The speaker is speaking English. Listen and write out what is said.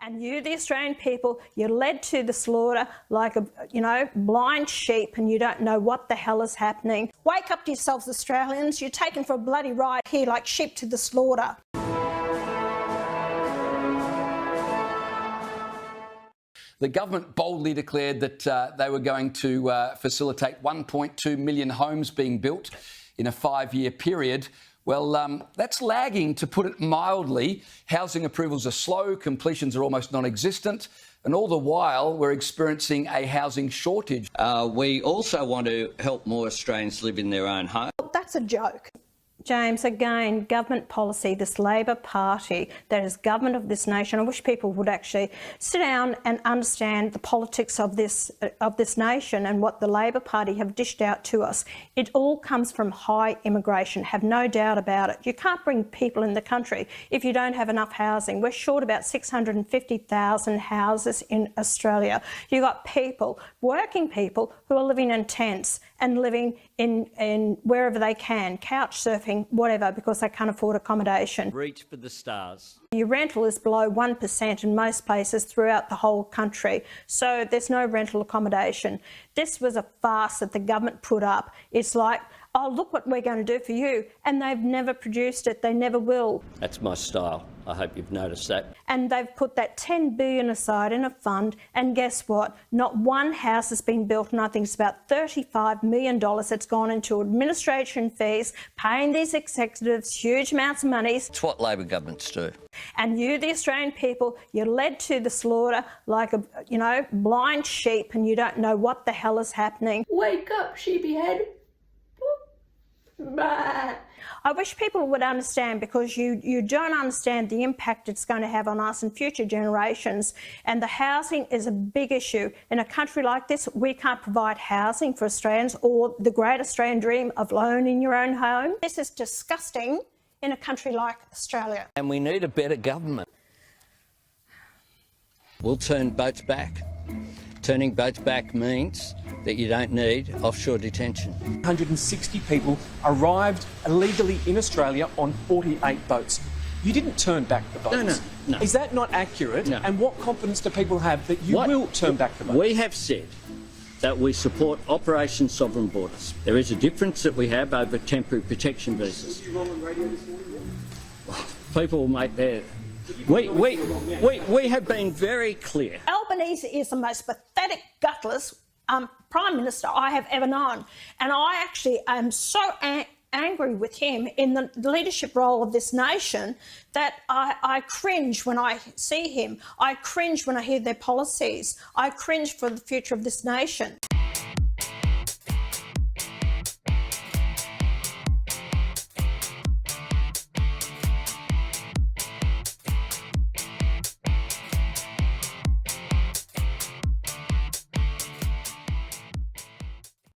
And you, the Australian people, you're led to the slaughter like a, blind sheep, and you don't know what the hell is happening. Wake up to yourselves, Australians. You're taken for a bloody ride here like sheep to the slaughter. The government boldly declared that they were going to facilitate 1.2 million homes being built in a 5-year period. Well, that's lagging, to put it mildly. Housing approvals are slow, completions are almost non-existent, and all the while we're experiencing a housing shortage. We also want to help more Australians live in their own home. That's a joke. James, again, government policy, this Labor Party that is government of this nation. I wish people would actually sit down and understand the politics of this nation and what the Labor Party have dished out to us. It all comes from high immigration, have no doubt about it. You can't bring people in the country if you don't have enough housing. We're short about 650,000 houses in Australia. You've got people, working people, who are living in tents and living in wherever they can, couch surfing, whatever, because they can't afford accommodation. Reach for the stars. Your rental is below 1% in most places throughout the whole country, so there's no rental accommodation. This was a farce that the government put up. It's like, oh, look what we're going to do for you, and they've never produced it. They never will. That's my style. I hope you've noticed that. And they've put that $10 billion aside in a fund, and guess what? Not one house has been built, and I think it's about $35 million that's gone into administration fees, paying these executives huge amounts of money. It's what Labor governments do. And you, the Australian people, you're led to the slaughter like a, blind sheep, and you don't know what the hell is happening. Wake up, sheepyhead. Bah. I wish people would understand, because you don't understand the impact it's going to have on us and future generations. And the housing is a big issue. In a country like this, we can't provide housing for Australians, or the great Australian dream of owning your own home. This is disgusting in a country like Australia. And we need a better government. We'll turn boats back. Turning boats back means that you don't need offshore detention. 160 people arrived illegally in Australia on 48 boats. You didn't turn back the boats. No. Is that not accurate? No. And what confidence do people have that you will turn back the boats? We have said that we support Operation Sovereign Borders. There is a difference that we have over temporary protection visas. Did you wrong on radio this morning? People will make their... We have been very clear. Albanese is the most pathetic, gutless Prime Minister I have ever known. And I actually am so angry with him in the leadership role of this nation that I cringe when I see him. I cringe when I hear their policies. I cringe for the future of this nation.